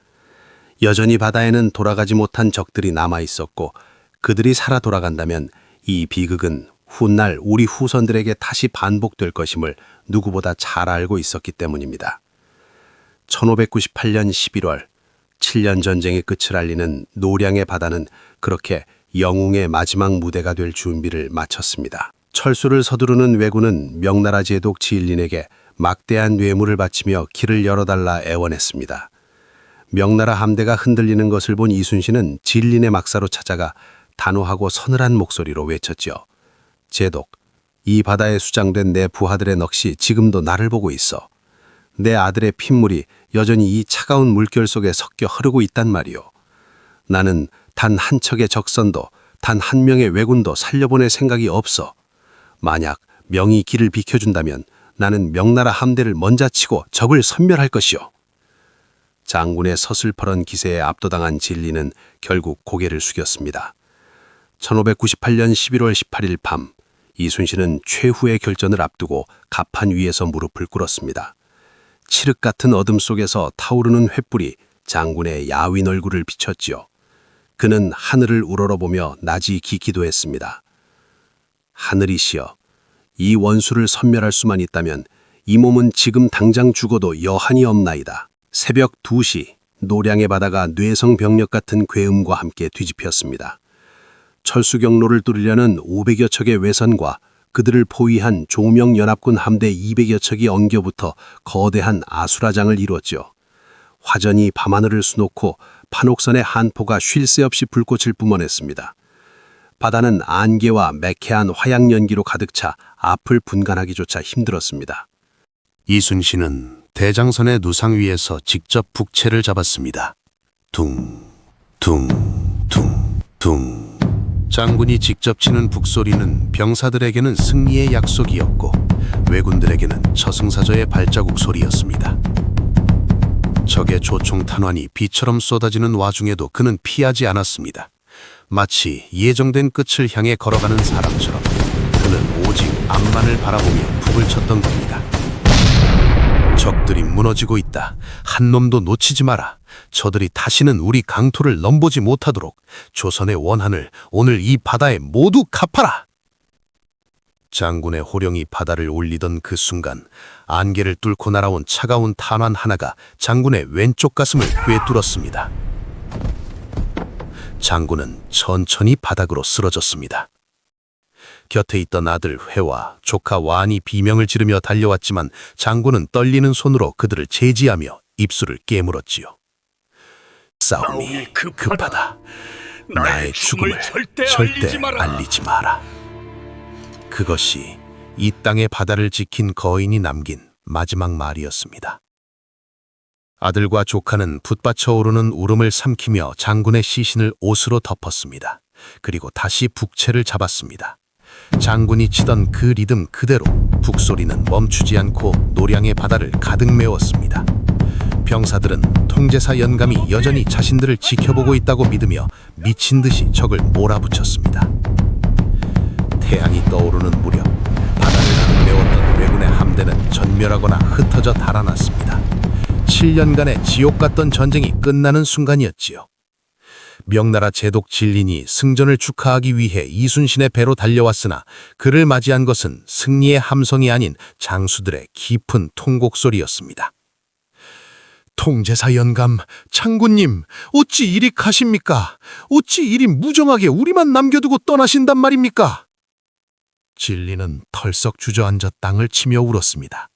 여전히 바다에는 돌아가지 못한 적들이 남아 있었고 그들이 살아 돌아간다면 이 비극은 훗날 우리 후손들에게 다시 반복될 것임을 누구보다 잘 알고 있었기 때문입니다. 1598년 11월 7년 전쟁의 끝을 알리는 노량의 바다는 그렇게 영웅의 마지막 무대가 될 준비를 마쳤습니다. 철수를 서두르는 왜군은 명나라 제독 지일린에게 막대한 뇌물을 바치며 길을 열어달라 애원했습니다. 명나라 함대가 흔들리는 것을 본 이순신은 지일린의 막사로 찾아가 단호하고 서늘한 목소리로 외쳤지요. 제독, 이 바다에 수장된 내 부하들의 넋이 지금도 나를 보고 있어. 내 아들의 핏물이 여전히 이 차가운 물결 속에 섞여 흐르고 있단 말이오. 나는 단 한 척의 적선도 단 한 명의 왜군도 살려보낼 생각이 없어. 만약 명이 길을 비켜준다면 나는 명나라 함대를 먼저 치고 적을 섬멸할 것이오. 장군의 서슬퍼런 기세에 압도당한 진리는 결국 고개를 숙였습니다. 1598년 11월 18일 밤, 이순신은 최후의 결전을 앞두고 갑판 위에서 무릎을 꿇었습니다. 칠흑 같은 어둠 속에서 타오르는 횃불이 장군의 야윈 얼굴을 비췄지요. 그는 하늘을 우러러보며 나지기 기도했습니다. 하늘이시여, 이 원수를 섬멸할 수만 있다면 이 몸은 지금 당장 죽어도 여한이 없나이다. 새벽 2시 노량의 바다가 뇌성 병력 같은 괴음과 함께 뒤집혔습니다. 철수 경로를 뚫으려는 500여 척의 외선과 그들을 포위한 조명연합군 함대 200여 척이 엉겨붙어 거대한 아수라장을 이루었죠. 화전이 밤하늘을 수놓고 판옥선의 한포가 쉴 새 없이 불꽃을 뿜어냈습니다. 바다는 안개와 매캐한 화양연기로 가득 차 앞을 분간하기조차 힘들었습니다. 이순신은 대장선의 누상 위에서 직접 북채를 잡았습니다. 둥, 둥, 둥, 둥. 장군이 직접 치는 북소리는 병사들에게는 승리의 약속이었고 왜군들에게는 저승사자의 발자국 소리였습니다. 적의 조총 탄환이 비처럼 쏟아지는 와중에도 그는 피하지 않았습니다. 마치 예정된 끝을 향해 걸어가는 사람처럼 그는 오직 앞만을 바라보며 북을 쳤던 겁니다. 적들이 무너지고 있다. 한 놈도 놓치지 마라. 저들이 다시는 우리 강토를 넘보지 못하도록 조선의 원한을 오늘 이 바다에 모두 갚아라. 장군의 호령이 바다를 올리던 그 순간 안개를 뚫고 날아온 차가운 탄환 하나가 장군의 왼쪽 가슴을 꿰뚫었습니다. 장군은 천천히 바닥으로 쓰러졌습니다. 곁에 있던 아들 회와 조카 완이 비명을 지르며 달려왔지만 장군은 떨리는 손으로 그들을 제지하며 입술을 깨물었지요. 싸움이 급하다. 나의 죽음을 절대 알리지 마라. 그것이 이 땅의 바다를 지킨 거인이 남긴 마지막 말이었습니다. 아들과 조카는 붓받쳐 오르는 울음을 삼키며 장군의 시신을 옷으로 덮었습니다. 그리고 다시 북채를 잡았습니다. 장군이 치던 그 리듬 그대로 북소리는 멈추지 않고 노량의 바다를 가득 메웠습니다. 병사들은 통제사 연감이 여전히 자신들을 지켜보고 있다고 믿으며 미친 듯이 적을 몰아붙였습니다. 태양이 떠오르는 무렵 바다를 가득 메웠던 왜군의 함대는 전멸하거나 흩어져 달아났습니다. 7년간의 지옥 같던 전쟁이 끝나는 순간이었지요. 명나라 제독 진린이 승전을 축하하기 위해 이순신의 배로 달려왔으나 그를 맞이한 것은 승리의 함성이 아닌 장수들의 깊은 통곡 소리였습니다. 통제사 연감, 장군님, 어찌 이리 가십니까? 어찌 이리 무정하게 우리만 남겨두고 떠나신단 말입니까? 진리는 털썩 주저앉아 땅을 치며 울었습니다.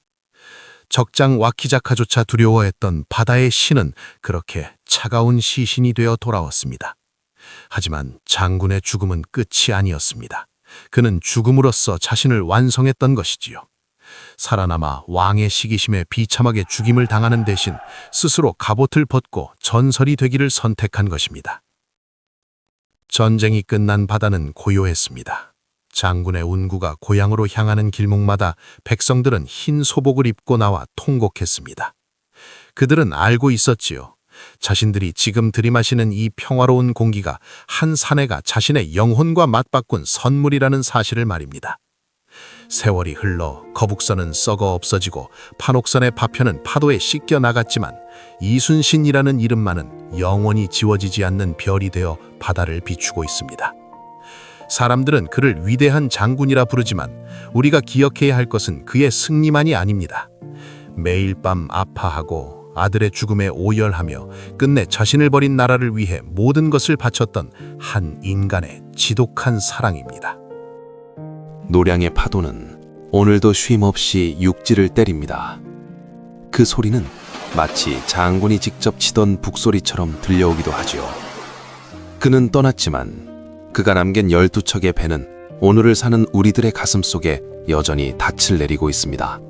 적장 와키자카조차 두려워했던 바다의 신은 그렇게 차가운 시신이 되어 돌아왔습니다. 하지만 장군의 죽음은 끝이 아니었습니다. 그는 죽음으로써 자신을 완성했던 것이지요. 살아남아 왕의 시기심에 비참하게 죽임을 당하는 대신 스스로 갑옷을 벗고 전설이 되기를 선택한 것입니다. 전쟁이 끝난 바다는 고요했습니다. 장군의 운구가 고향으로 향하는 길목마다 백성들은 흰 소복을 입고 나와 통곡했습니다. 그들은 알고 있었지요. 자신들이 지금 들이마시는 이 평화로운 공기가 한 사내가 자신의 영혼과 맞바꾼 선물이라는 사실을 말입니다. 세월이 흘러 거북선은 썩어 없어지고 판옥선의 파편은 파도에 씻겨 나갔지만 이순신이라는 이름만은 영원히 지워지지 않는 별이 되어 바다를 비추고 있습니다. 사람들은 그를 위대한 장군이라 부르지만 우리가 기억해야 할 것은 그의 승리만이 아닙니다. 매일 밤 아파하고 아들의 죽음에 오열하며 끝내 자신을 버린 나라를 위해 모든 것을 바쳤던 한 인간의 지독한 사랑입니다. 노량의 파도는 오늘도 쉼없이 육지를 때립니다. 그 소리는 마치 장군이 직접 치던 북소리처럼 들려오기도 하지요. 그는 떠났지만 그가 남긴 12척의 배는 오늘을 사는 우리들의 가슴 속에 여전히 닻을 내리고 있습니다.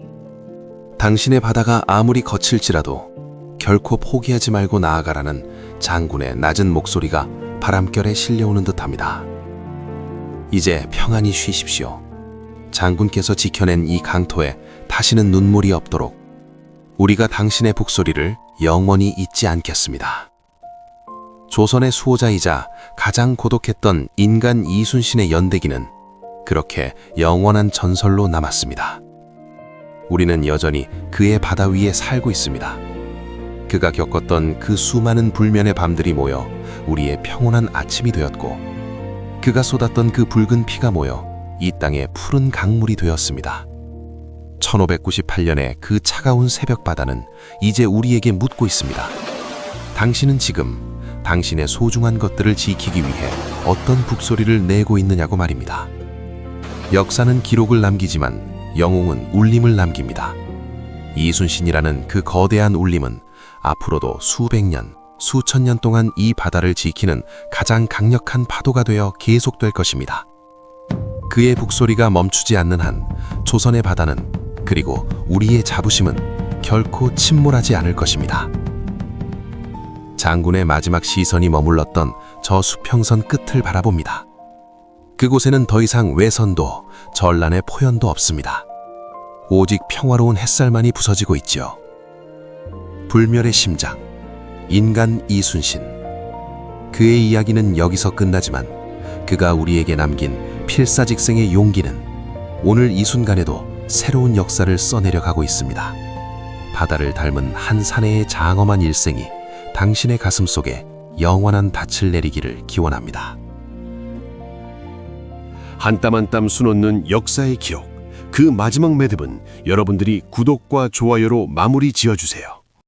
당신의 바다가 아무리 거칠지라도 결코 포기하지 말고 나아가라는 장군의 낮은 목소리가 바람결에 실려오는 듯합니다. 이제 평안히 쉬십시오. 장군께서 지켜낸 이 강토에 다시는 눈물이 없도록 우리가 당신의 북소리를 영원히 잊지 않겠습니다. 조선의 수호자이자 가장 고독했던 인간 이순신의 연대기는 그렇게 영원한 전설로 남았습니다. 우리는 여전히 그의 바다 위에 살고 있습니다. 그가 겪었던 그 수많은 불면의 밤들이 모여 우리의 평온한 아침이 되었고 그가 쏟았던 그 붉은 피가 모여 이 땅의 푸른 강물이 되었습니다. 1598년의 그 차가운 새벽 바다는 이제 우리에게 묻고 있습니다. 당신은 지금 당신의 소중한 것들을 지키기 위해 어떤 북소리를 내고 있느냐고 말입니다. 역사는 기록을 남기지만 영웅은 울림을 남깁니다. 이순신이라는 그 거대한 울림은 앞으로도 수백 년, 수천 년 동안 이 바다를 지키는 가장 강력한 파도가 되어 계속될 것입니다. 그의 북소리가 멈추지 않는 한 조선의 바다는 그리고 우리의 자부심은 결코 침몰하지 않을 것입니다. 장군의 마지막 시선이 머물렀던 저 수평선 끝을 바라봅니다. 그곳에는 더 이상 외선도 전란의 포연도 없습니다. 오직 평화로운 햇살만이 부서지고 있죠. 불멸의 심장, 인간 이순신. 그의 이야기는 여기서 끝나지만 그가 우리에게 남긴 필사직생의 용기는 오늘 이 순간에도 새로운 역사를 써내려가고 있습니다. 바다를 닮은 한 사내의 장엄한 일생이 당신의 가슴 속에 영원한 닻을 내리기를 기원합니다. 한 땀 한 땀 수놓는 역사의 기록. 그 마지막 매듭은 여러분들이 구독과 좋아요로 마무리 지어주세요.